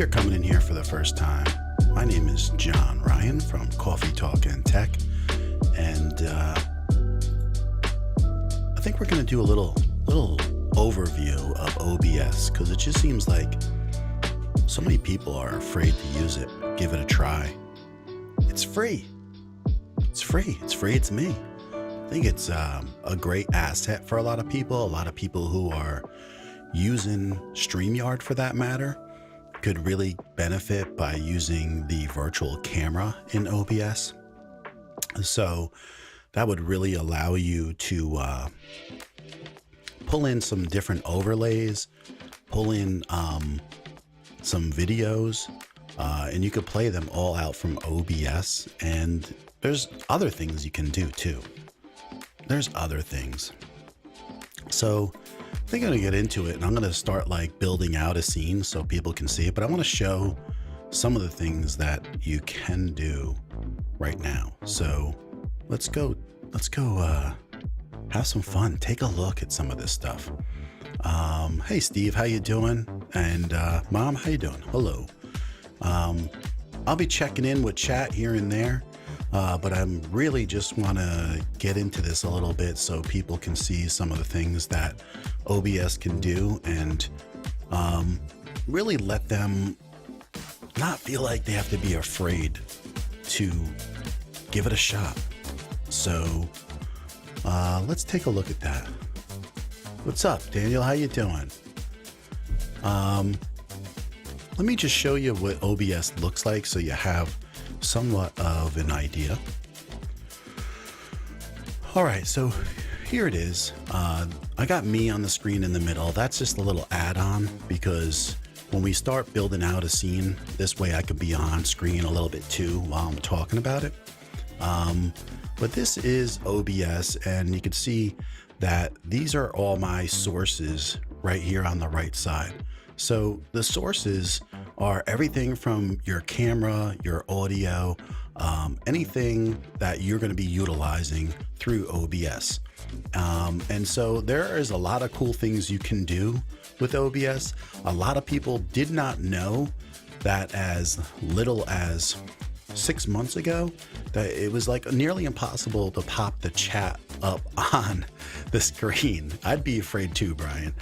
you're coming in here for the first time, my name is John Ryan from Coffee Talk and Tech, and I think we're going to do a little overview of OBS because it just seems like so many people are afraid to use it. Give it a try. It's free. It's free. It's free. It's me. I think it's a great asset for a lot of people. A lot of people who are using StreamYard, for that matter, could really benefit by using the virtual camera in OBS. So that would really allow you to pull in some different overlays, pull in some videos, and you could play them all out from OBS. And there's other things you can do too. There's other things. So I think I'm gonna get into it, and I'm gonna start like building out a scene so people can see it, but I want to show some of the things that you can do right now. So let's go have some fun. Take a look at some of this stuff. Hey Steve, how you doing? And Mom, how you doing? Hello. I'll be checking in with chat here and there, but I'm really just want to get into this a little bit so people can see some of the things that OBS can do, and really let them not feel like they have to be afraid to give it a shot. So let's take a look at that. What's up, Daniel? How you doing? Let me just show you what OBS looks like so you have somewhat of an idea. All right, so here it is. I got me on the screen in the middle. That's just a little add-on because when we start building out a scene, this way I could be on screen a little bit too while I'm talking about it. But this is OBS, and you can see that these are all my sources right here on the right side. So the sources are everything from your camera, your audio, anything that you're going to be utilizing through OBS. And so there is a lot of cool things you can do with OBS. A lot of people did not know that as little as 6 months ago, that it was like nearly impossible to pop the chat up on the screen. I'd be afraid too, Brian.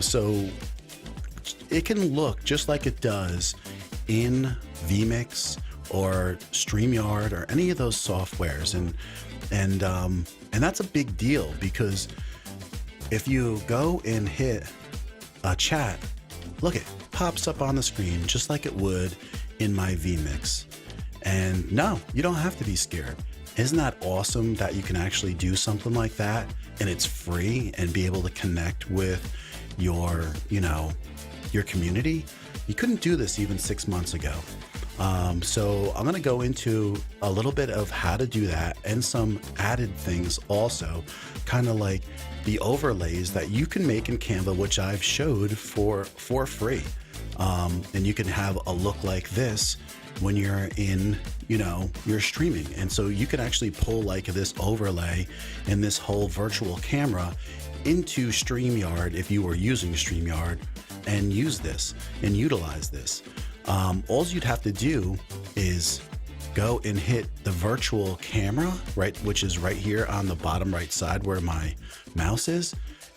So it can look just like it does in vMix or StreamYard or any of those softwares, and that's a big deal because if you go and hit a chat, look, it pops up on the screen just like it would in my vMix. And no, you don't have to be scared. Isn't that awesome that you can actually do something like that and it's free and be able to connect with your, your community? You couldn't do this even 6 months ago. So I'm going to go into a little bit of how to do that and some added things also, kind of like the overlays that you can make in Canva, which I've showed for free. And you can have a look like this when you're in, you're streaming. And so you can actually pull like this overlay and this whole virtual camera into StreamYard if you were using StreamYard and use this and utilize this. All you'd have to do is go and hit the virtual camera, right, which is right here on the bottom right side where my mouse is.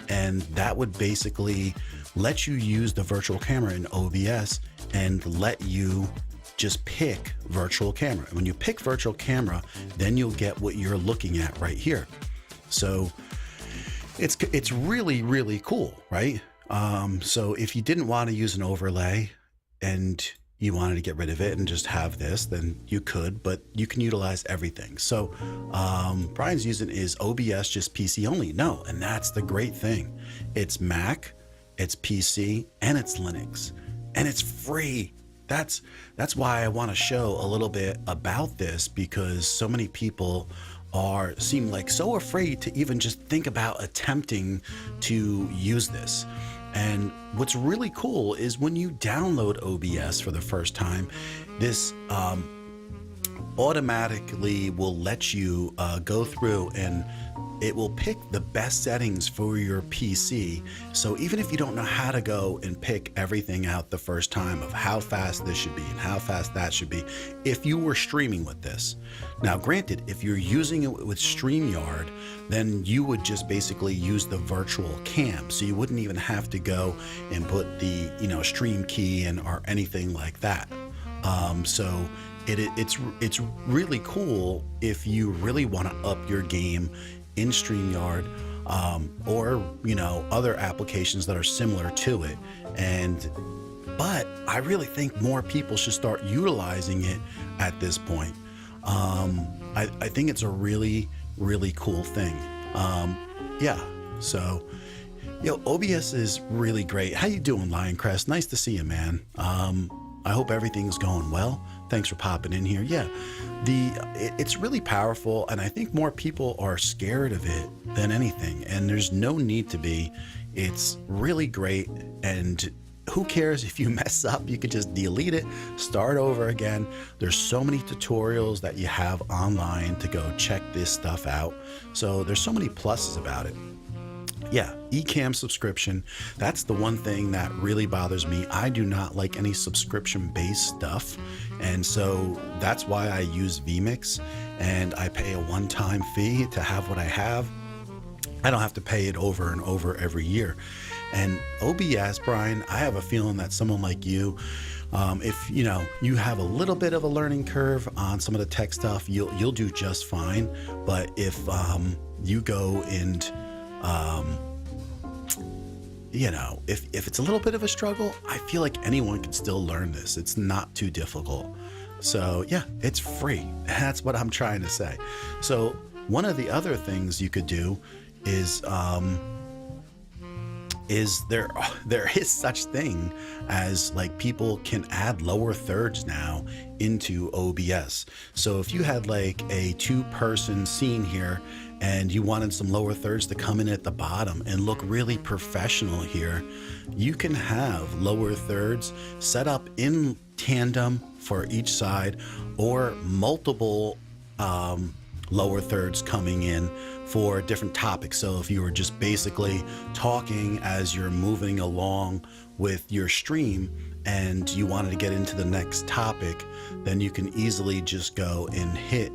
And that would basically let you use the virtual camera in OBS and let you just pick virtual camera. When you pick virtual camera, then you'll get what you're looking at right here. So it's really, really cool, right? So if you didn't want to use an overlay and you wanted to get rid of it and just have this, then you could, but you can utilize everything. So Brian's using is OBS just PC only. No, and that's the great thing. It's Mac, it's PC, and it's Linux, and it's free. That's why I want to show a little bit about this, because so many people seem like so afraid to even just think about attempting to use this. And what's really cool is when you download OBS for the first time, this automatically will let you go through, and it will pick the best settings for your PC. So even if you don't know how to go and pick everything out the first time of how fast this should be and how fast that should be, if you were streaming with this. Now, granted, if you're using it with StreamYard, then you would just basically use the virtual cam. So you wouldn't even have to go and put the, stream key in or anything like that. So it's really cool if you really want to up your game in StreamYard, or other applications that are similar to it. But I really think more people should start utilizing it at this point. I think it's a really, really cool thing. Yeah, so OBS is really great. How you doing, Lioncrest? Nice to see you, man. I hope everything's going well. Thanks for popping in here. Yeah, it's really powerful, and I think more people are scared of it than anything, and there's no need to be. It's really great, and who cares if you mess up? You could just delete it, start over again. There's so many tutorials that you have online to go check this stuff out. So there's so many pluses about it. Yeah, Ecamm subscription. That's the one thing that really bothers me. I do not like any subscription-based stuff. And so that's why I use vMix, and I pay a one-time fee to have what I have. I don't have to pay it over and over every year. And OBS, Brian, I have a feeling that someone like you, if you have a little bit of a learning curve on some of the tech stuff, you'll do just fine. But if you go and if it's a little bit of a struggle, I feel like anyone can still learn this. It's not too difficult. So yeah, it's free. That's what I'm trying to say. So one of the other things you could do is there is such thing as like people can add lower thirds now into OBS. So if you had like a 2-person scene here and you wanted some lower thirds to come in at the bottom and look really professional here, you can have lower thirds set up in tandem for each side, or multiple lower thirds coming in for different topics. So if you were just basically talking as you're moving along with your stream and you wanted to get into the next topic, then you can easily just go and hit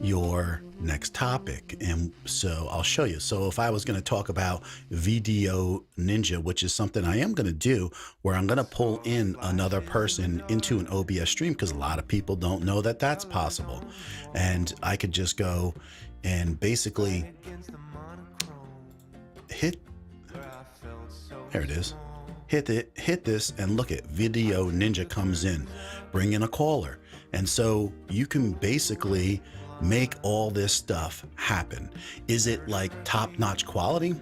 your next topic. And so I'll show you. So if I was going to talk about Video Ninja, which is something I am going to do, where I'm going to pull in another person into an OBS stream, because a lot of people don't know that that's possible. And I could just go and basically hit, there it is, hit this, and look at Video Ninja comes in, bring in a caller. And so you can basically make all this stuff happen. Is it like top-notch quality?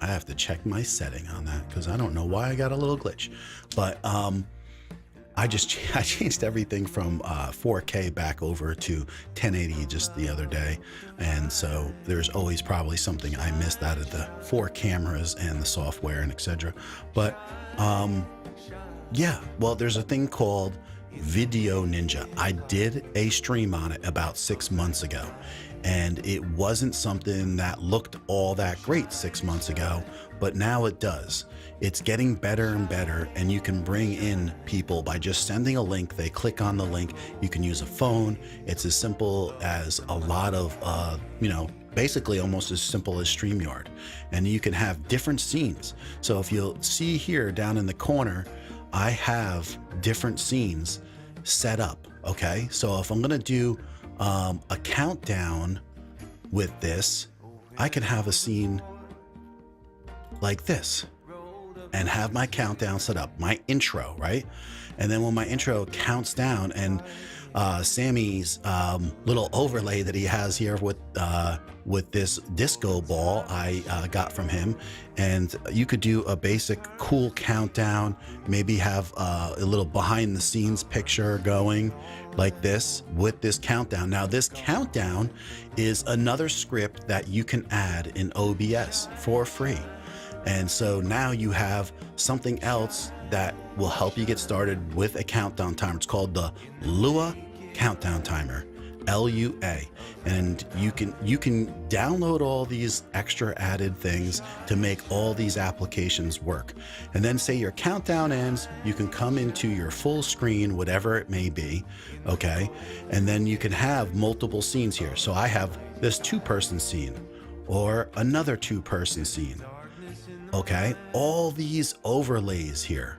I have to check my setting on that because I don't know why I got a little glitch. But I changed everything from 4K back over to 1080 just the other day, and so there's always probably something I missed out of the 4 cameras and the software and etc. But yeah, well, there's a thing called Video Ninja. I did a stream on it about 6 months ago, and it wasn't something that looked all that great 6 months ago, but now it does. It's getting better and better, and you can bring in people by just sending a link. They click on the link. You can use a phone. It's as simple as a lot of basically almost as simple as StreamYard, and you can have different scenes. So if you'll see here down in the corner, I have different scenes set up. Okay, so if I'm gonna do a countdown with this, I can have a scene like this and have my countdown set up, my intro, right? And then when my intro counts down, and Sammy's little overlay that he has here with this disco ball I got from him, and you could do a basic cool countdown, maybe have a little behind the scenes picture going like this with this countdown. Now this countdown is another script that you can add in OBS for free. And so now you have something else that will help you get started with a countdown timer. It's called the Lua countdown timer. LUA, and you can download all these extra added things to make all these applications work. And then say your countdown ends, you can come into your full screen, whatever it may be, okay? And then you can have multiple scenes here. So I have this 2-person scene or another 2-person scene, okay? All these overlays here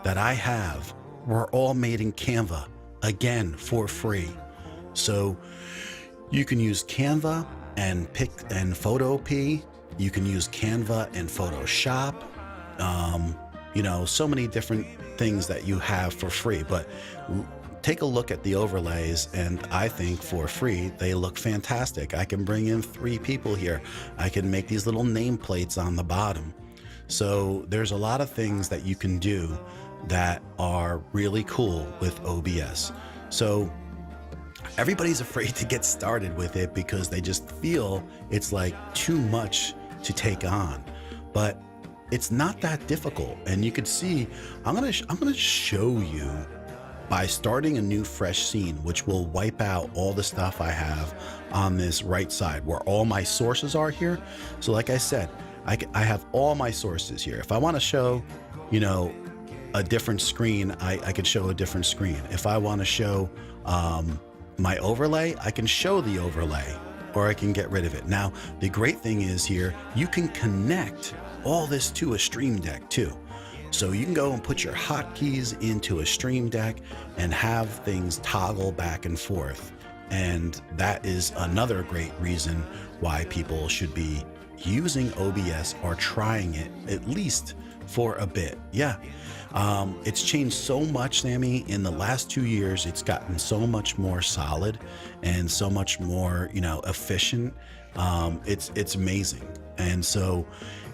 that I have were all made in Canva, again, for free. So you can use Canva and Photopea. You can use Canva and Photoshop. You know, so many different things that you have for free. But take a look at the overlays, and I think for free they look fantastic. I can bring in 3 people here. I can make these little nameplates on the bottom. So there's a lot of things that you can do that are really cool with OBS. So everybody's afraid to get started with it because they just feel it's like too much to take on, but it's not that difficult. And you could see, I'm gonna show you by starting a new fresh scene, which will wipe out all the stuff I have on this right side where all my sources are here. So like I said, I have all my sources here. If I want to show, you know, a different screen, I could show a different screen. If I want to show my overlay, I can show the overlay, or I can get rid of it. Now, the great thing is here, you can connect all this to a Stream Deck too. So you can go and put your hotkeys into a Stream Deck and have things toggle back and forth. And that is another great reason why people should be using OBS or trying it at least for a bit. Yeah. It's changed so much, Sammy. In the last 2 years, it's gotten so much more solid and so much more, you know, efficient. It's amazing. And so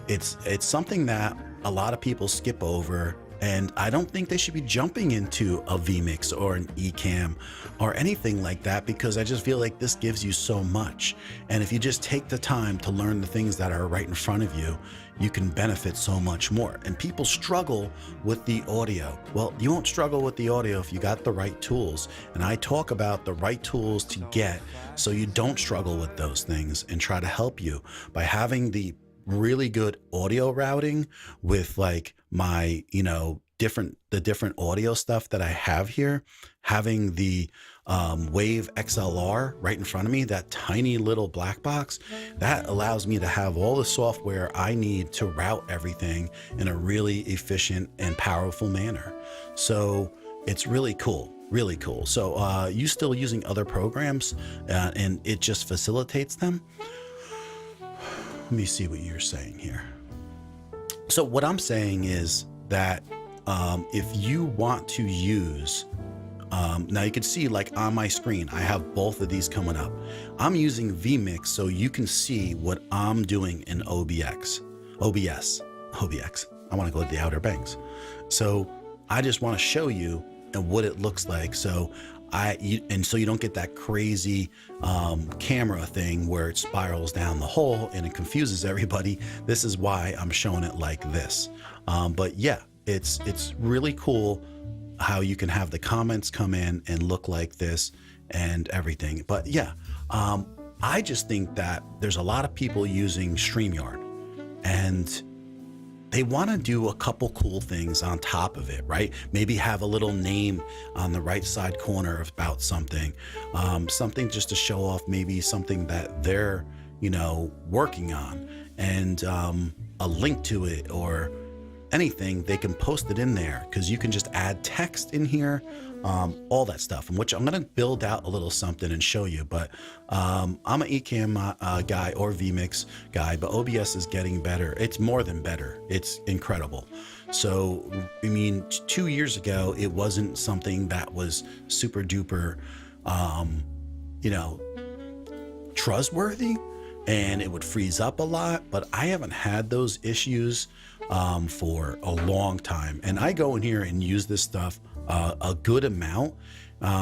it's something that a lot of people skip over, and I don't think they should be jumping into a vMix or an Ecamm or anything like that, because I just feel like this gives you so much. And if you just take the time to learn the things that are right in front of you, you can benefit so much more. And people struggle with the audio. Well, you won't struggle with the audio if you got the right tools. And I talk about the right tools to get so you don't struggle with those things, and try to help you by having the really good audio routing with like my, you know, the different audio stuff that I have here, having the Wave XLR right in front of me, that tiny little black box, that allows me to have all the software I need to route everything in a really efficient and powerful manner. So it's really cool. Really cool. So you still using other programs and it just facilitates them? Let me see what you're saying here. So what I'm saying is that if you want to use, now you can see like on my screen, I have both of these coming up. I'm using vMix so you can see what I'm doing in OBS. I want to go to the Outer Banks. So I just want to show you and what it looks like. So so you don't get that crazy camera thing where it spirals down the hole and it confuses everybody. This is why I'm showing it like this. But yeah, it's really cool how you can have the comments come in and look like this and everything. But yeah, I just think that there's a lot of people using StreamYard, and they want to do a couple cool things on top of it, right? Maybe have a little name on the right side corner about something, something just to show off maybe something that they're, you know, working on, and a link to it or anything. They can post it in there because you can just add text in here, all that stuff, and which I'm going to build out a little something and show you. But I'm an Ecamm guy or vMix guy, but OBS is getting better. It's more than better. It's incredible. So, I mean, 2 years ago, it wasn't something that was super duper, you know, trustworthy, and it would freeze up a lot, but I haven't had those issues for a long time. And I go in here and use this stuff a good amount.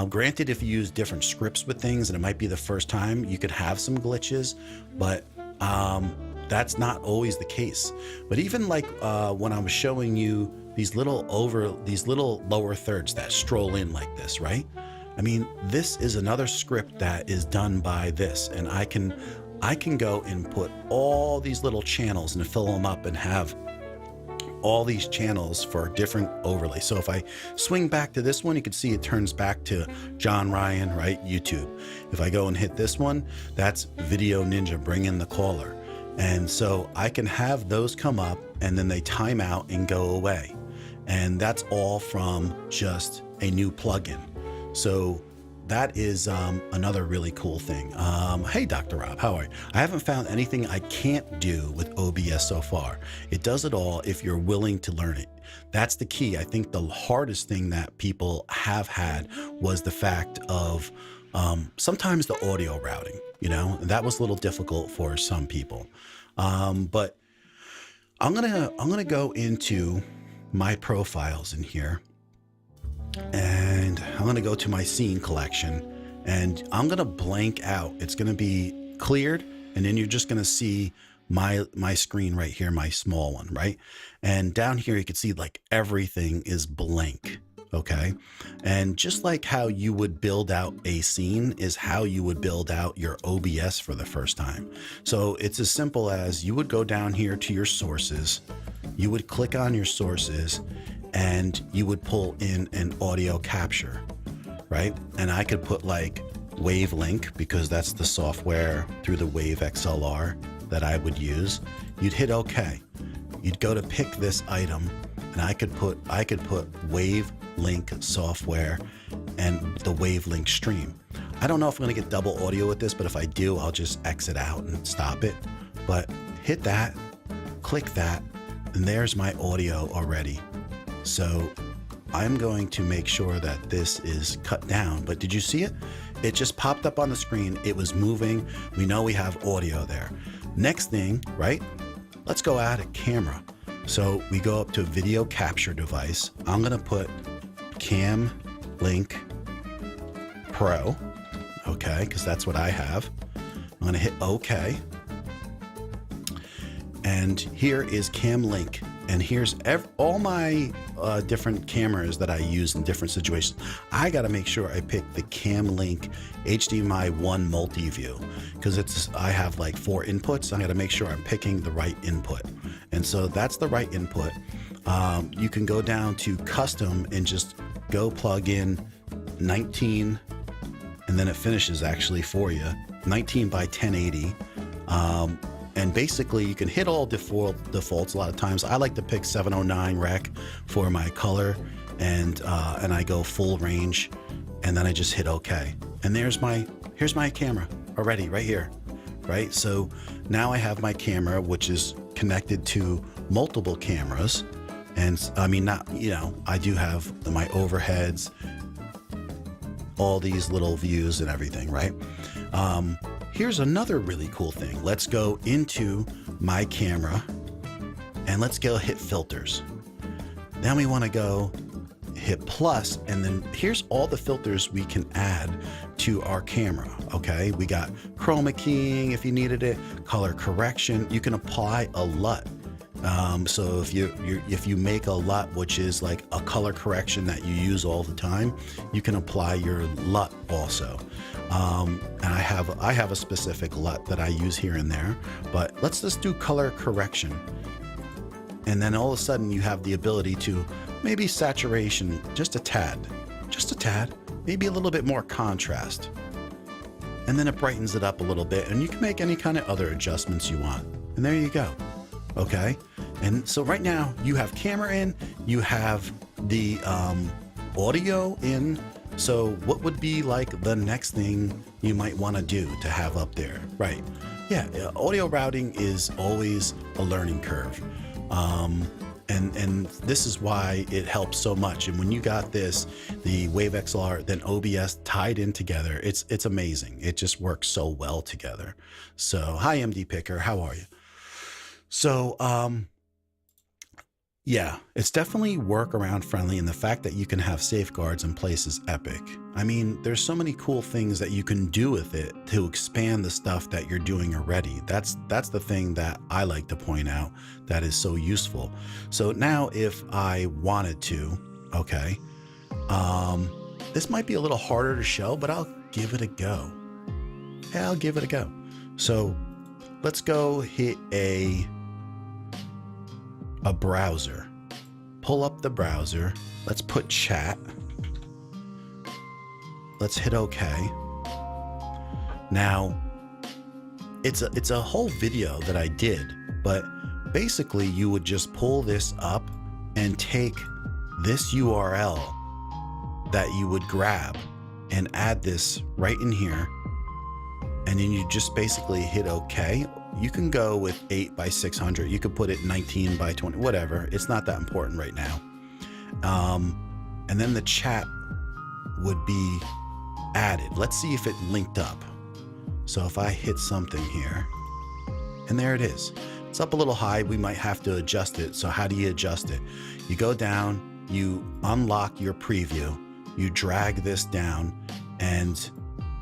Granted, if you use different scripts with things and it might be the first time, you could have some glitches, but that's not always the case. But even like when I was showing you these little lower thirds that stroll in like this, right? I mean, this is another script that is done by this, and I can go and put all these little channels and fill them up and have all these channels for different overlays. So if I swing back to this one, you can see it turns back to John Ryan, right? YouTube. If I go and hit this one, that's Video Ninja, bring in the caller. And so I can have those come up and then they time out and go away. And that's all from just a new plugin. So that is another really cool thing. Hey, Dr. Rob, how are you? I haven't found anything I can't do with OBS so far. It does it all if you're willing to learn it. That's the key. I think the hardest thing that people have had was the fact of sometimes the audio routing, you know, that was a little difficult for some people. But I'm gonna go into my profiles in here. And I'm going to go to my scene collection and I'm going to blank out. It's going to be cleared. And then you're just going to see my screen right here, my small one, right? And down here, you can see like everything is blank. Okay. And just like how you would build out a scene is how you would build out your OBS for the first time. So it's as simple as you would go down here to your sources. You would click on your sources and you would pull in an audio capture, right? And I could put like Wavelink because that's the software through the Wave XLR that I would use. You'd hit OK. You'd go to pick this item and I could put Wavelink software and the Wavelink stream. I don't know if I'm gonna get double audio with this, but if I do, I'll just exit out and stop it. But hit that, click that, and there's my audio already. So I'm going to make sure that this is cut down, but did you see it? It just popped up on the screen. It was moving. We know we have audio there. Next thing, right? Let's go add a camera. So we go up to video capture device. I'm going to put Cam Link Pro. Okay. Cause that's what I have. I'm going to hit OK. And here is Cam Link. And here's all my different cameras that I use in different situations. I got to make sure I pick the Cam Link HDMI 1 multi-view because I have like 4 inputs. I got to make sure I'm picking the right input. And so that's the right input. You can go down to custom and just go plug in 19 and then it finishes actually for you 19 by 1080. And basically you can hit all defaults a lot of times. I like to pick 709 rec for my color and I go full range and then I just hit OK. And here's my camera already right here, right? So now I have my camera, which is connected to multiple cameras. And I mean, not, you know, I do have my overheads, all these little views and everything, right? Here's another really cool thing. Let's go into my camera and let's go hit filters. Then we want to go hit plus, and then here's all the filters we can add to our camera. Okay, we got chroma keying if you needed it, color correction. You can apply a LUT. So if you make a LUT, which is like a color correction that you use all the time, you can apply your LUT also. And I have a specific LUT that I use here and there, but let's just do color correction. And then all of a sudden you have the ability to maybe saturation just a tad, maybe a little bit more contrast. And then it brightens it up a little bit and you can make any kind of other adjustments you want. And there you go. Okay. And so right now you have camera in, you have the audio in. So what would be like the next thing you might want to do to have up there? Right. Yeah. Audio routing is always a learning curve. And this is why it helps so much. And when you got this, the Wave XLR, then OBS tied in together, it's amazing. It just works so well together. So hi, MD Picker. How are you? So, yeah, it's definitely workaround friendly, and the fact that you can have safeguards in place is epic. I mean, there's so many cool things that you can do with it to expand the stuff that you're doing already. That's the thing that I like to point out that is so useful. So now if I wanted to, okay, this might be a little harder to show, but I'll give it a go. Yeah, I'll give it a go. So let's go hit a browser. Pull up the browser. Let's put chat. Let's hit OK. Now, it's a whole video that I did, but basically you would just pull this up and take this URL that you would grab and add this right in here. And then you just basically hit OK. You can go with 8 by 600. You could put it 19 by 20, whatever. It's not that important right now. And then the chat would be added. Let's see if it linked up. So if I hit something here, and there it is. It's up a little high. We might have to adjust it. So how do you adjust it? You go down, you unlock your preview, you drag this down, and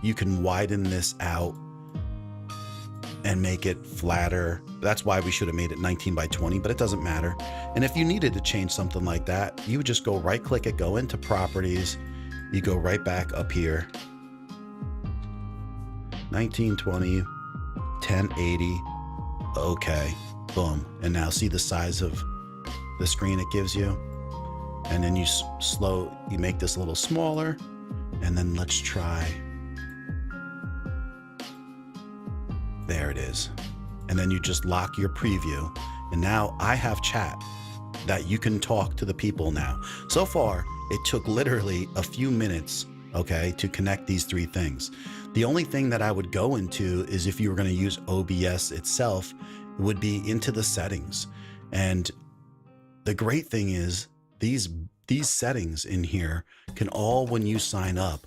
you can widen this out and make it flatter. That's why we should have made it 19 by 20, but it doesn't matter. And if you needed to change something like that, you would just go right click it, go into properties, you go right back up here, 1920, 1080, okay, boom. And now see the size of the screen it gives you? And then you you make this a little smaller, and then let's try, there it is. And then you just lock your preview. And now I have chat that you can talk to the people now. So far, it took literally a few minutes, okay, to connect these three things. The only thing that I would go into is if you were going to use OBS itself, it would be into the settings. And the great thing is these settings in here can all, when you sign up,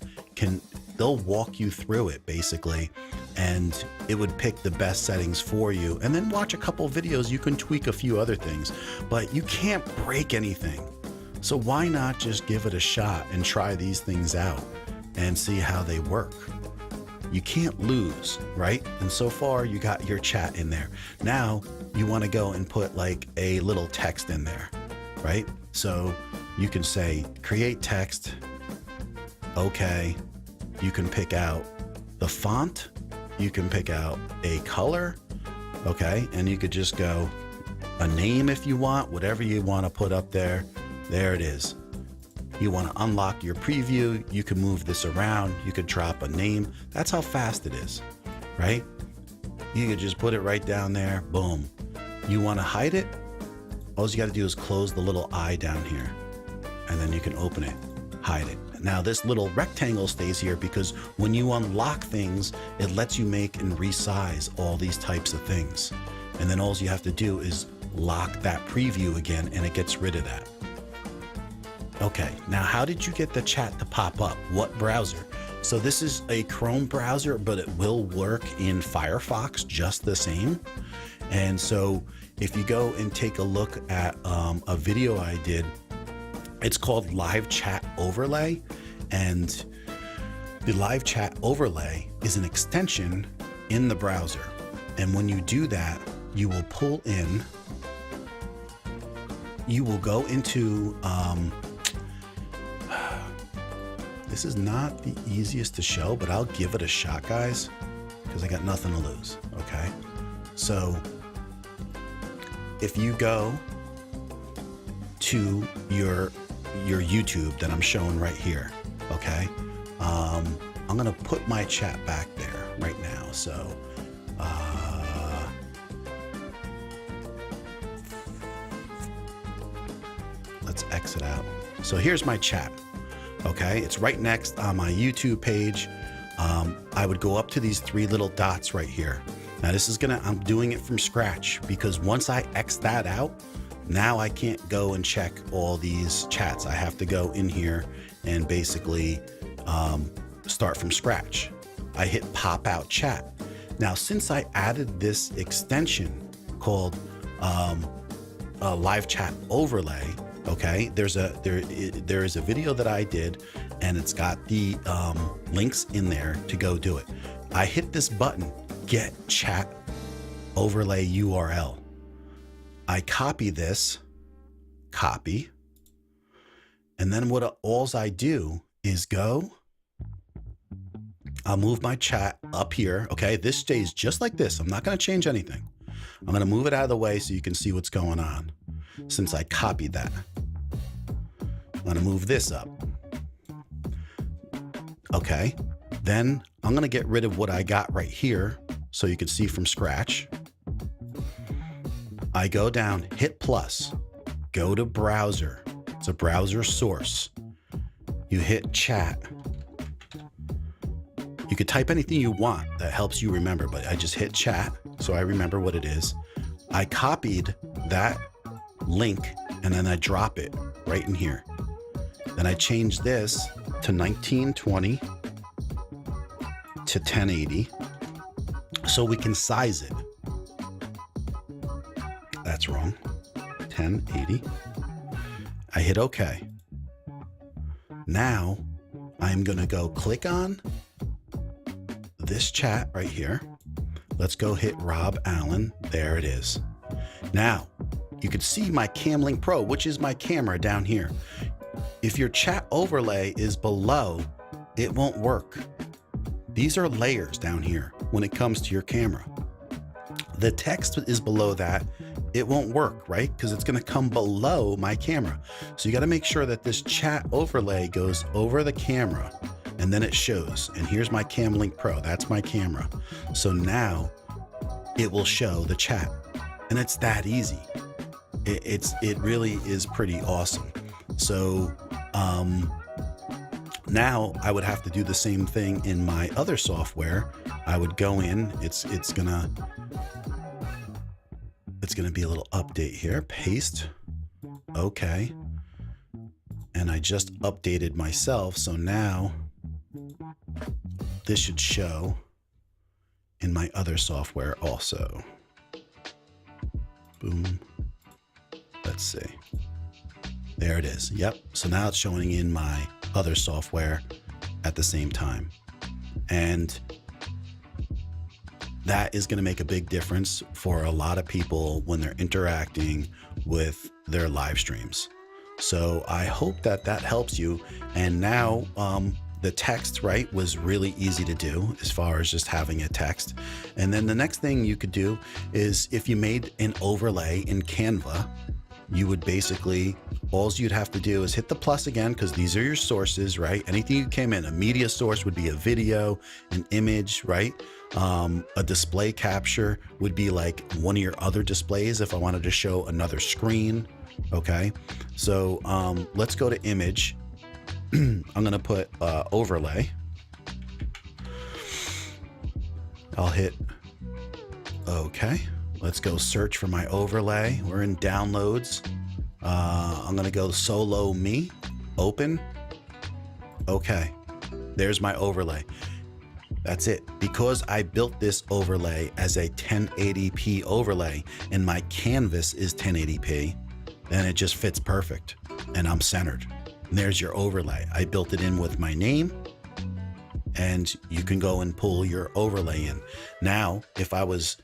they'll walk you through it basically, and it would pick the best settings for you, and then watch a couple videos. You can tweak a few other things, but you can't break anything. So why not just give it a shot and try these things out and see how they work? You can't lose, right? And so far you got your chat in there. Now you want to go and put like a little text in there, right? So you can say create text. Okay. You can pick out the font. You can pick out a color. Okay. And you could just go a name if you want, whatever you want to put up there. There it is. You want to unlock your preview. You can move this around. You could drop a name. That's how fast it is, right? You could just put it right down there. Boom. You want to hide it? All you got to do is close the little eye down here, and then you can open it, hide it. Now this little rectangle stays here because when you unlock things, it lets you make and resize all these types of things. And then all you have to do is lock that preview again, and it gets rid of that. Okay, now how did you get the chat to pop up? What browser? So this is a Chrome browser, but it will work in Firefox just the same. And so if you go and take a look at a video I did, it's called Live Chat Overlay. And the Live Chat Overlay is an extension in the browser. And when you do that, you will pull in, you will go into, this is not the easiest to show, but I'll give it a shot, guys, because I got nothing to lose, okay? So if you go to your YouTube that I'm showing right here, okay? I'm gonna put my chat back there right now. So let's exit out. So here's my chat. Okay, it's right next on my YouTube page. I would go up to these three little dots right here. Now this is I'm doing it from scratch because once I X that out, now I can't go and check all these chats. I have to go in here and basically start from scratch. I hit pop out chat. Now, since I added this extension called a Live Chat Overlay, okay, there is a video that I did, and it's got the links in there to go do it. I hit this button, get chat overlay URL. I copy this, copy, and then all I do is I'll move my chat up here. Okay, this stays just like this. I'm not going to change anything. I'm going to move it out of the way so you can see what's going on since I copied that. I'm going to move this up. Okay, then I'm going to get rid of what I got right here so you can see from scratch. I go down, hit plus, go to browser. It's a browser source. You hit chat. You could type anything you want that helps you remember, but I just hit chat so I remember what it is. I copied that link and then I drop it right in here. Then I change this to 1920 to 1080 so we can size it. That's wrong. 1080. I hit OK. Now I'm going to go click on this chat right here. Let's go hit Rob Allen. There it is. Now you can see my CamLink Pro, which is my camera down here. If your chat overlay is below, it won't work. These are layers down here when it comes to your camera. The text is below that, it won't work, right? Because it's going to come below my camera. So you got to make sure that this chat overlay goes over the camera and then it shows. And here's my CamLink Pro. That's my camera. So now it will show the chat, and it's that easy. It really is pretty awesome. So now I would have to do the same thing in my other software. I would go in. It's gonna be a little update here. Paste. Okay. And I just updated myself. So now this should show in my other software also. Boom. Let's see. There it is. Yep. So now it's showing in my other software at the same time. And that is going to make a big difference for a lot of people when they're interacting with their live streams. So I hope that that helps you. And now the text, right, was really easy to do as far as just having a text. And then the next thing you could do is if you made an overlay in Canva, you would basically, all you'd have to do is hit the plus again, because these are your sources, right? Anything you came in, a media source would be a video, an image, right? A display capture would be like one of your other displays if I wanted to show another screen, okay? So let's go to image. I'm gonna put overlay. I'll hit okay. Let's go search for my overlay. We're in downloads. I'm gonna go solo me, open. Okay, there's my overlay. That's it. Because I built this overlay as a 1080p overlay and my canvas is 1080p, then it just fits perfect and I'm centered. And there's your overlay. I built it in with my name, and you can go and pull your overlay in. Now, if I was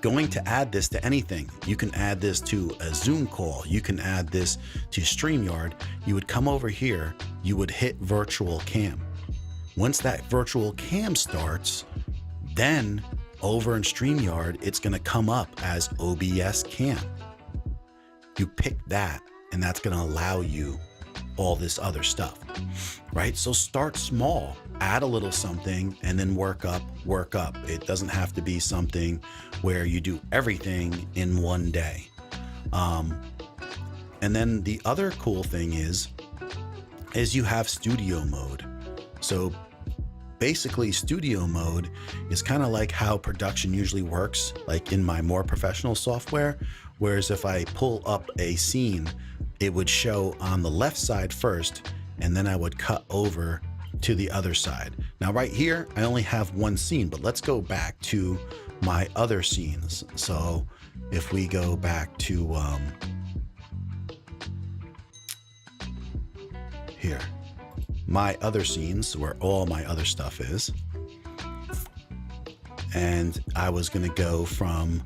going to add this to anything, you can add this to a Zoom call. You can add this to StreamYard. You would come over here, you would hit virtual cam. Once that virtual cam starts, then over in StreamYard, it's gonna come up as OBS cam. You pick that, and that's gonna allow you all this other stuff, right? So start small, add a little something, and then work up, work up. It doesn't have to be something where you do everything in one day. And then the other cool thing is you have studio mode. So basically studio mode is kind of like how production usually works, like in my more professional software. Whereas if I pull up a scene, it would show on the left side first, and then I would cut over to the other side. Now right here, I only have one scene, but let's go back to my other scenes. So if we go back to here, my other scenes where all my other stuff is. And I was gonna go from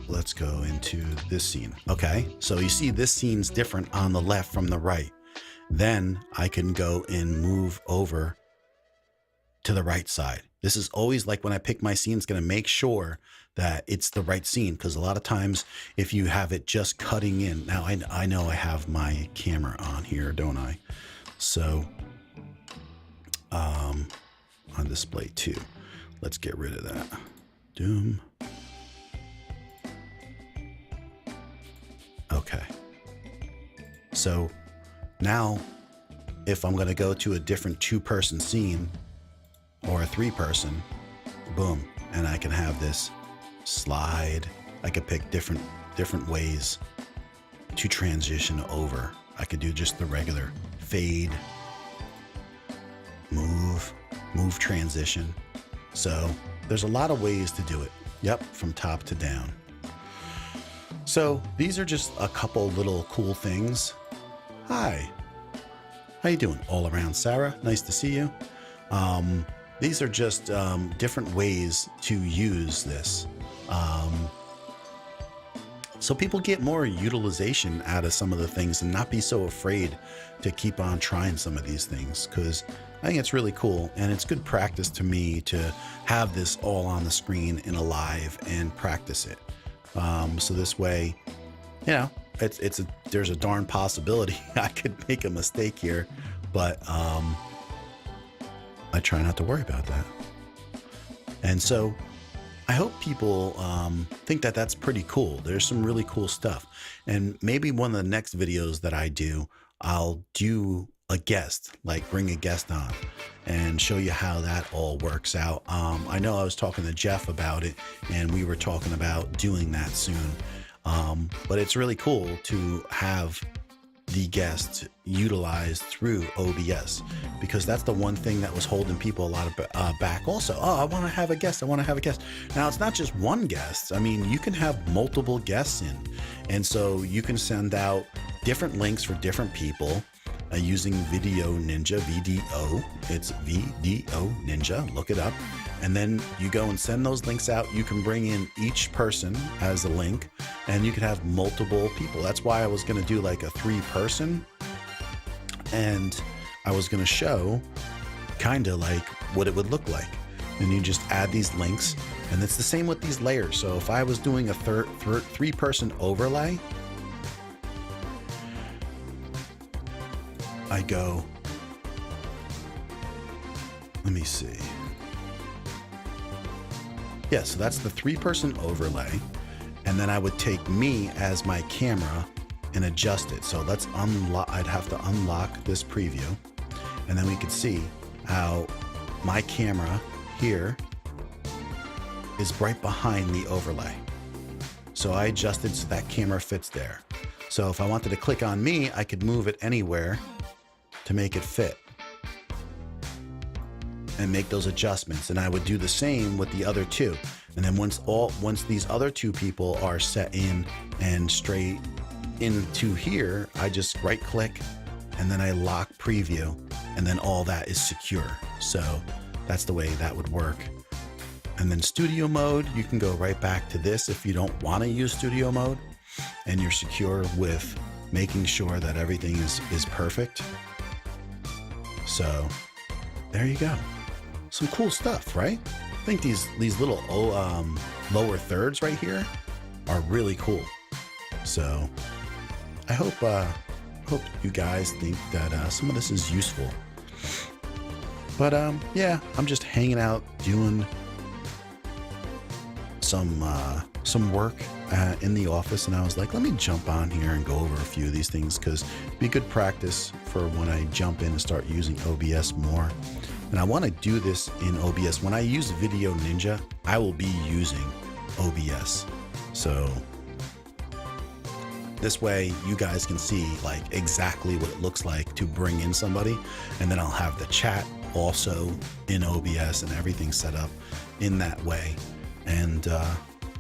let's go into this scene. Okay, so you see this scene's different on the left from the right. Then I can go and move over to the right side. This is always like when I pick my scene, it's going to make sure that it's the right scene, because a lot of times if you have it just cutting in, now I know I have my camera on here, don't I? So on display 2, let's get rid of that. Doom. Okay. So now if I'm going to go to a different 2-person scene or a 3-person, boom, and I can have this slide. I could pick different ways to transition over. I could do just the regular fade, move transition. So there's a lot of ways to do it. Yep, from top to down. So these are just a couple little cool things. Hi, how you doing? All around Sarah, nice to see you. These are just different ways to use this. So people get more utilization out of some of the things and not be so afraid to keep on trying some of these things, because I think it's really cool and it's good practice to me to have this all on the screen in a live and practice it. So this way, you know, there's a darn possibility I could make a mistake here, but I try not to worry about that. And so I hope people think that that's pretty cool. There's some really cool stuff. And maybe one of the next videos that I do, I'll do a guest, like bring a guest on and show you how that all works out. I know I was talking to Jeff about it and we were talking about doing that soon. But it's really cool to have the guest utilized through OBS, because that's the one thing that was holding people a lot of back also. Oh, I want to have a guest. I want to have a guest. Now it's not just one guest. I mean, you can have multiple guests in, and so you can send out different links for different people using Video Ninja, VDO. It's VDO Ninja. Look it up. And then you go and send those links out. You can bring in each person as a link, and you can have multiple people. That's why I was going to do like a 3-person, and I was going to show kind of like what it would look like. And you just add these links, and it's the same with these layers. So if I was doing a 3-person overlay, I go, let me see. Yeah, so that's the 3-person overlay. And then I would take me as my camera and adjust it. So let's unlock, I'd have to unlock this preview. And then we could see how my camera here is right behind the overlay. So I adjusted so that camera fits there. So if I wanted to click on me, I could move it anywhere to make it fit and make those adjustments. And I would do the same with the other 2. And then once these other 2 people are set in and straight into here, I just right click and then I lock preview, and then all that is secure. So that's the way that would work. And then studio mode, you can go right back to this if you don't want to use studio mode and you're secure with making sure that everything is perfect. So there you go. Some cool stuff, right? I think these little lower thirds right here are really cool. So I hope you guys think that some of this is useful. But yeah, I'm just hanging out doing some work in the office, and I was like, let me jump on here and go over a few of these things, because it'd be good practice for when I jump in and start using OBS more. And I want to do this in OBS. When I use Video Ninja, I will be using OBS. So this way you guys can see like exactly what it looks like to bring in somebody. And then I'll have the chat also in OBS and everything set up in that way. And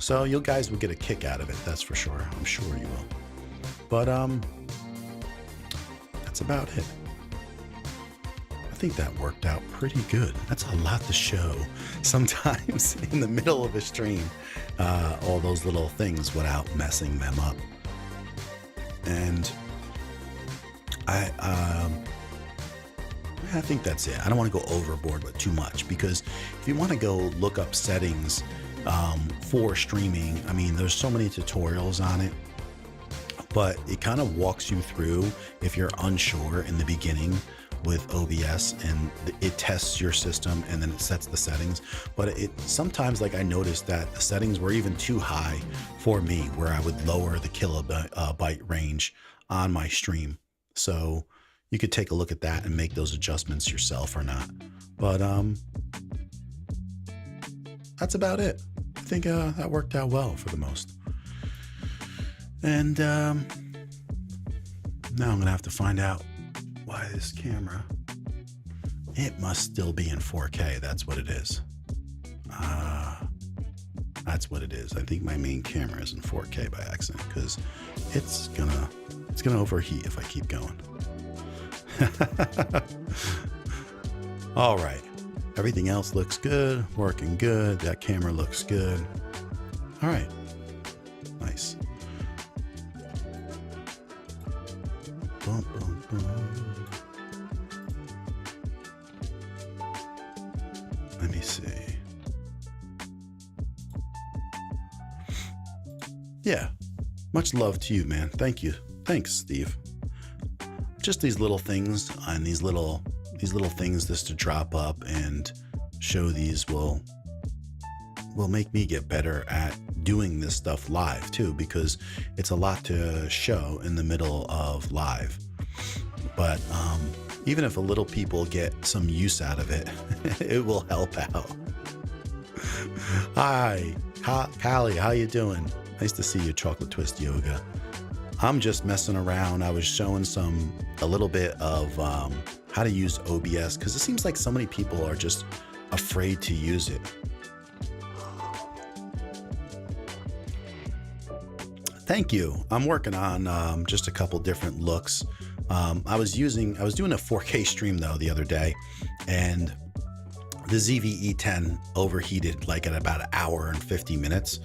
so you guys will get a kick out of it. That's for sure. I'm sure you will. But that's about it. I think that worked out pretty good. That's a lot to show sometimes in the middle of a stream, all those little things without messing them up. And I think that's it. I don't want to go overboard with too much, because if you want to go look up settings for streaming, I mean, there's so many tutorials on it, but it kind of walks you through if you're unsure in the beginning with OBS, and it tests your system and then it sets the settings. But it sometimes, like, I noticed that the settings were even too high for me, where I would lower the kilobyte range on my stream. So you could take a look at that and make those adjustments yourself or not. But that's about it. I think that worked out well for the most. And now I'm gonna have to find out why this camera, it must still be in 4K. That's what it is. That's what it is. I think my main camera is in 4K by accident, because it's gonna overheat if I keep going. All right, everything else looks good, working good. That camera looks good. All right, nice. Boom, boom, boom. Let me see. Yeah, much love to you, man. Thank you. Thanks, Steve. Just these little things and these little things just to drop up and show these will make me get better at doing this stuff live too, because it's a lot to show in the middle of live. But even if a little people get some use out of it, it will help out. Hi, Callie, how you doing? Nice to see you, Chocolate Twist Yoga. I'm just messing around. I was showing a little bit of how to use OBS, because it seems like so many people are just afraid to use it. Thank you. I'm working on just a couple different looks. I was doing a 4K stream though the other day, and the ZV-E10 overheated like at about an hour and 50 minutes.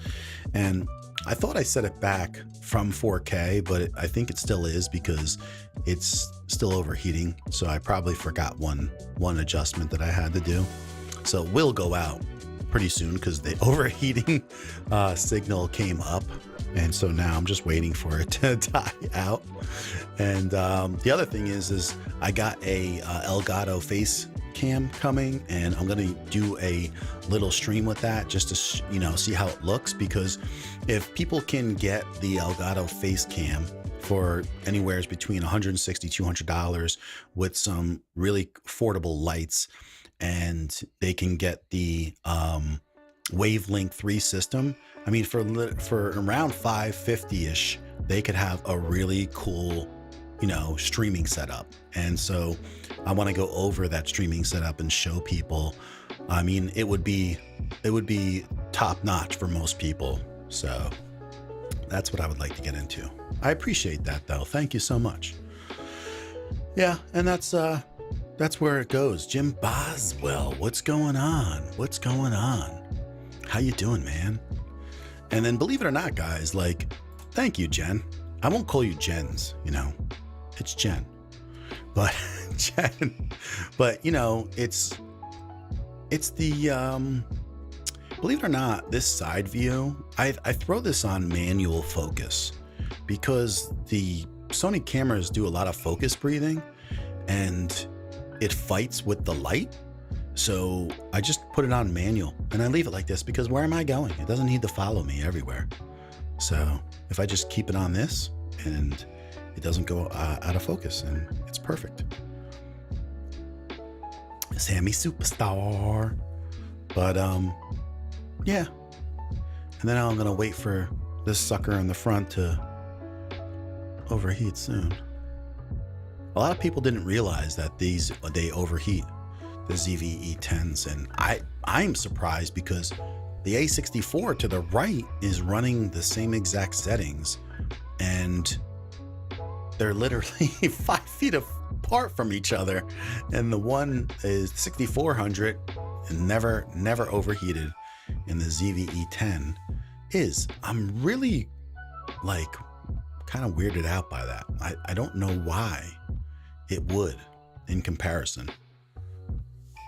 And I thought I set it back from 4K, but I think it still is, because it's still overheating. So I probably forgot one adjustment that I had to do. So it will go out pretty soon, because the overheating signal came up. And so now I'm just waiting for it to die out. And the other thing is I got a ELGATO face cam coming, and I'm gonna do a little stream with that just to see how it looks, because if people can get the ELGATO face cam for anywhere between $160 $200 with some really affordable lights, and they can get the Wavelength 3 system, I mean, for around $550-ish, they could have a really cool streaming setup. And so I want to go over that streaming setup and show people. I mean, it would be top notch for most people. So that's what I would like to get into. I appreciate that though. Thank you so much. Yeah. And that's where it goes. Jim Boswell, what's going on? What's going on? How you doing, man? And then, believe it or not, guys, like, thank you, Jen. I won't call you Jens, it's Jen, but Jen, but it's the, believe it or not, this side view, I throw this on manual focus, because the Sony cameras do a lot of focus breathing and it fights with the light. So I just put it on manual and I leave it like this, because where am I going? It doesn't need to follow me everywhere. So if I just keep it on this, and it doesn't go out of focus, and it's perfect. Sammy Superstar. But yeah. And then I'm gonna wait for this sucker in the front to overheat soon. A lot of people didn't realize that they overheat, the ZV-E10s, and I'm surprised, because the A64 to the right is running the same exact settings, and they're literally 5 feet apart from each other. And the one is 6400 and never overheated. And the ZVE10 is. I'm really like kind of weirded out by that. I don't know why it would in comparison.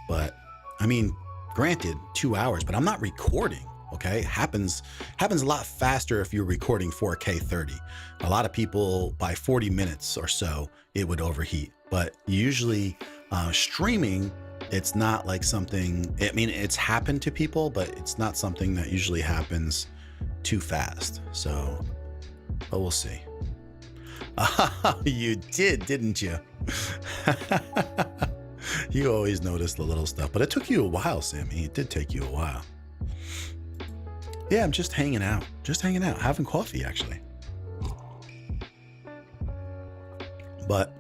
But I mean, granted, 2 hours, but I'm not recording. Okay, happens a lot faster if you're recording 4K 30. A lot of people by 40 minutes or so it would overheat, but usually streaming, it's not like something. I mean, it's happened to people, but it's not something that usually happens too fast. So, but we'll see. You did, didn't you? You always notice the little stuff, but it took you a while, Sammy. It did take you a while. Yeah, I'm just hanging out, having coffee, actually. But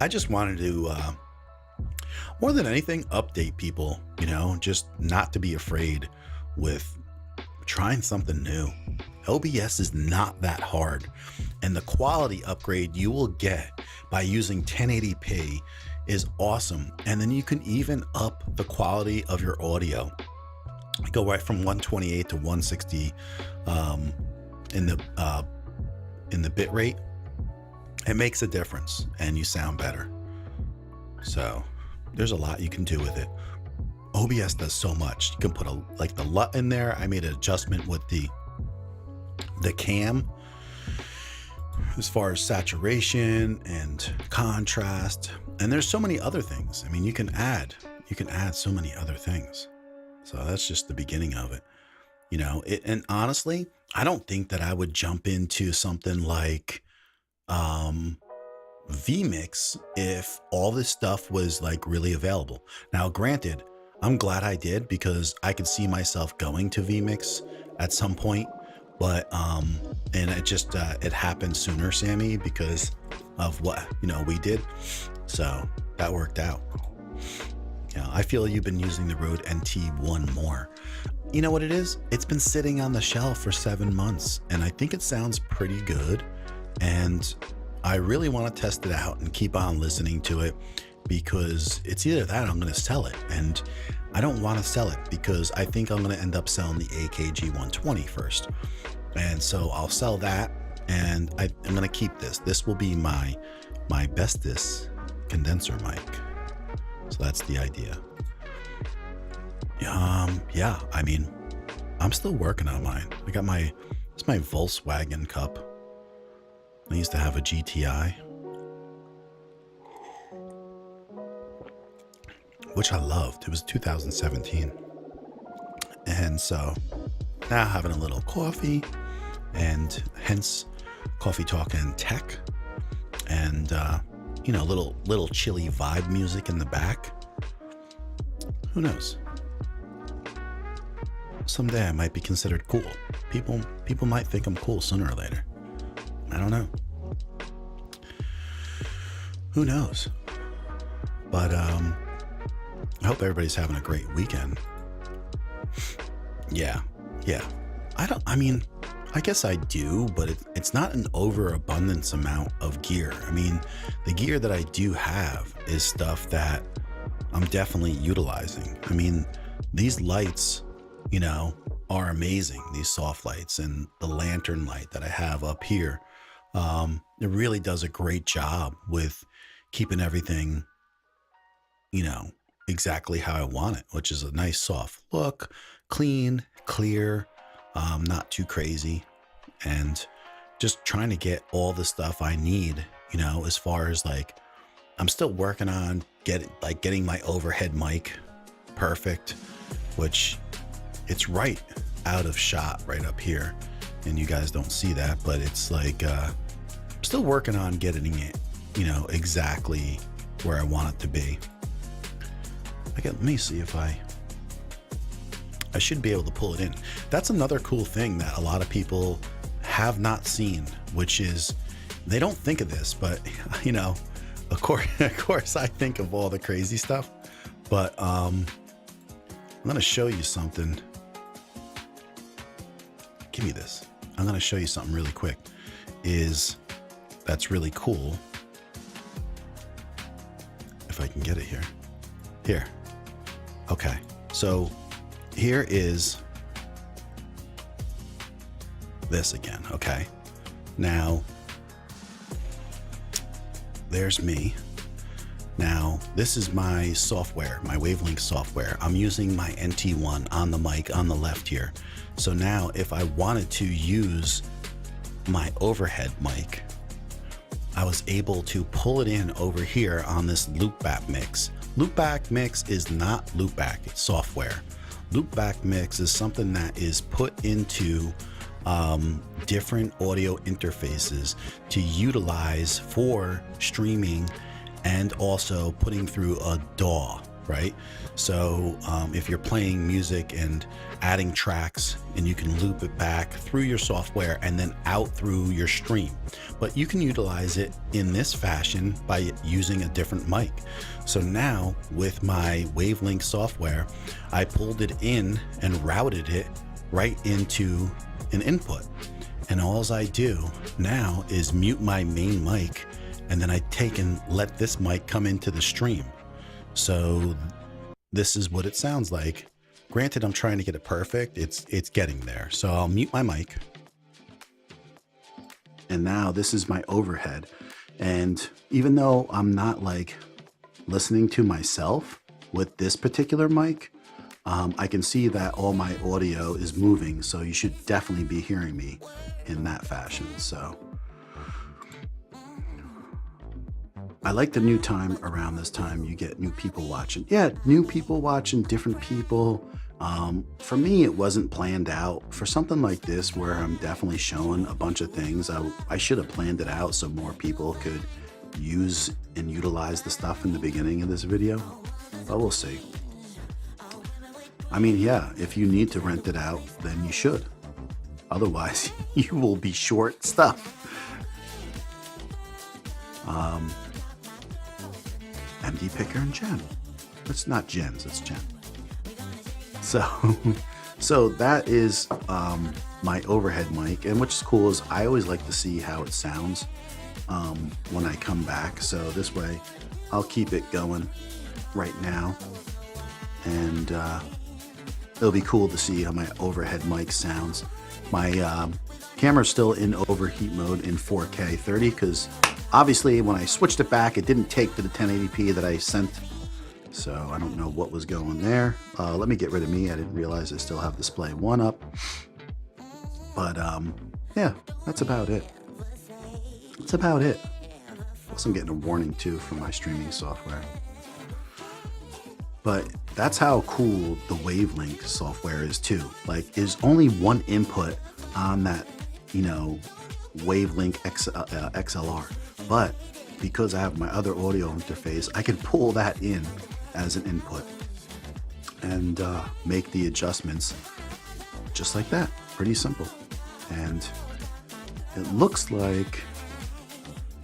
I just wanted to, more than anything, update people, you know, just not to be afraid with trying something new. OBS is not that hard, and the quality upgrade you will get by using 1080p is awesome. And then you can even up the quality of your audio. Go right from 128 to 160 in the bit rate. It makes a difference, and you sound better. So there's a lot you can do with it. OBS does so much. You can put the LUT in there. I made an adjustment with the cam as far as saturation and contrast, and there's so many other things. I mean, you can add so many other things. So that's just the beginning of it, you know. And honestly, I don't think that I would jump into something like vMix if all this stuff was like really available. Now, granted, I'm glad I did, because I could see myself going to vMix at some point, but and it just it happened sooner, Sammy, because of what, you know, we did. So that worked out. Yeah, I feel you've been using the Rode NT1 more. You know what it is? It's been sitting on the shelf for 7 months, and I think it sounds pretty good. And I really want to test it out and keep on listening to it, because it's either that or I'm going to sell it. And I don't want to sell it because I think I'm going to end up selling the AKG 120 first. And so I'll sell that, and I'm going to keep this. This will be my bestest condenser mic. So that's the idea. Yeah, I mean, I'm still working on mine. I got it's my Volkswagen cup. I used to have a GTI, which I loved. It was 2017. And so now having a little coffee, and hence Coffee Talk and Tech, and you know, little chilly vibe music in the back. Who knows? Someday I might be considered cool. People might think I'm cool sooner or later. I don't know. Who knows? But I hope everybody's having a great weekend. Yeah. I guess I do, but it's not an overabundance amount of gear. I mean, the gear that I do have is stuff that I'm definitely utilizing. I mean, these lights, you know, are amazing. These soft lights and the lantern light that I have up here, it really does a great job with keeping everything, you know, exactly how I want it, which is a nice soft look, clean, clear, not too crazy, and just trying to get all the stuff I need, you know, as far as like, I'm still working on getting my overhead mic perfect, which it's right out of shot right up here, and you guys don't see that, but it's like, I'm still working on getting it, you know, exactly where I want it to be. Let me see if I should be able to pull it in. That's another cool thing that a lot of people have not seen, which is they don't think of this, but you know, of course I think of all the crazy stuff, but I'm going to show you something. Give me this. I'm going to show you something really quick that's really cool. can get it here. Here. Okay. So here is this again. Okay. Now, there's me. Now, this is my software, my Wavelength software. I'm using my NT1 on the mic on the left here. So now if I wanted to use my overhead mic, I was able to pull it in over here on this loopback mix. Loopback mix is not loopback, it's software. Loopback mix is something that is put into different audio interfaces to utilize for streaming and also putting through a DAW, right? So if you're playing music and adding tracks, and you can loop it back through your software and then out through your stream. But you can utilize it in this fashion by using a different mic. So now with my Wavelength software, I pulled it in and routed it right into an input. And all I do now is mute my main mic, and then I take and let this mic come into the stream. So this is what it sounds like. Granted, I'm trying to get it perfect. It's getting there. So I'll mute my mic. And now this is my overhead. And even though I'm not like listening to myself with this particular mic, I can see that all my audio is moving. So you should definitely be hearing me in that fashion. So I like the new time. Around this time, you get new people watching. Yeah, new people watching, different people. For me, it wasn't planned out. For something like this, where I'm definitely showing a bunch of things, I should have planned it out so more people could use and utilize the stuff in the beginning of this video. But we'll see. I mean, yeah, if you need to rent it out, then you should. Otherwise, you will be short stuff. MD Picker and Jen. It's not Jen's, it's Jen. So that is my overhead mic, and which is cool is I always like to see how it sounds when I come back. So this way, I'll keep it going right now, and it'll be cool to see how my overhead mic sounds. My camera's still in overheat mode in 4K 30 because obviously when I switched it back, it didn't take to the 1080p that I sent. So I don't know what was going there. Let me get rid of me. I didn't realize I still have display 1 up. But yeah, that's about it. That's about it. Plus I'm getting a warning too from my streaming software. But that's how cool the Wavelength software is too. Like, there's only one input on that, you know, Wavelength XLR. But because I have my other audio interface, I can pull that in as an input and make the adjustments just like that. Pretty simple. And it looks like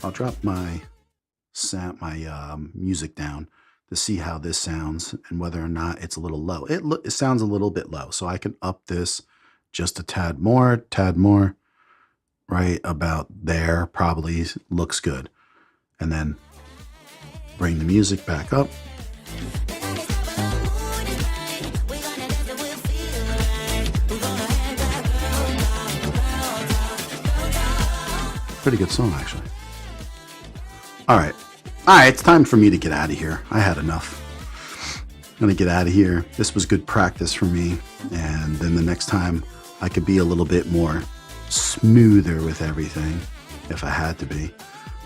I'll drop my music down to see how this sounds and whether or not it's a little low. It sounds a little bit low, so I can up this just a tad more, right about there. Probably looks good. And then bring the music back up. Pretty good song, actually. All right, it's time for me to get out of here. I had enough. I'm gonna get out of here. This was good practice for me, and then the next time I could be a little bit more smoother with everything if I had to be.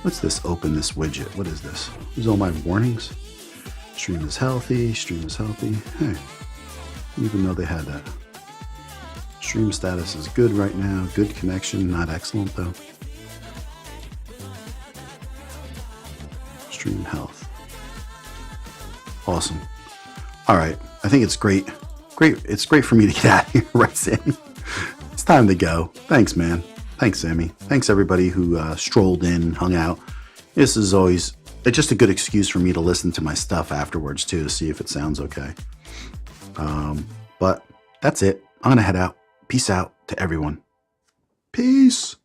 Let's this open this widget. What is this? These are all my warnings. Stream is healthy, stream is healthy. Hey, even though they had that. Stream status is good right now. Good connection, not excellent though. Stream health. Awesome. All right, I think it's great. It's great for me to get out of here, right, Sammy? It's time to go. Thanks, man. Thanks, Sammy. Thanks, everybody who strolled in, hung out. This is always just a good excuse for me to listen to my stuff afterwards, too, to see if it sounds okay. But that's it. I'm going to head out. Peace out to everyone. Peace.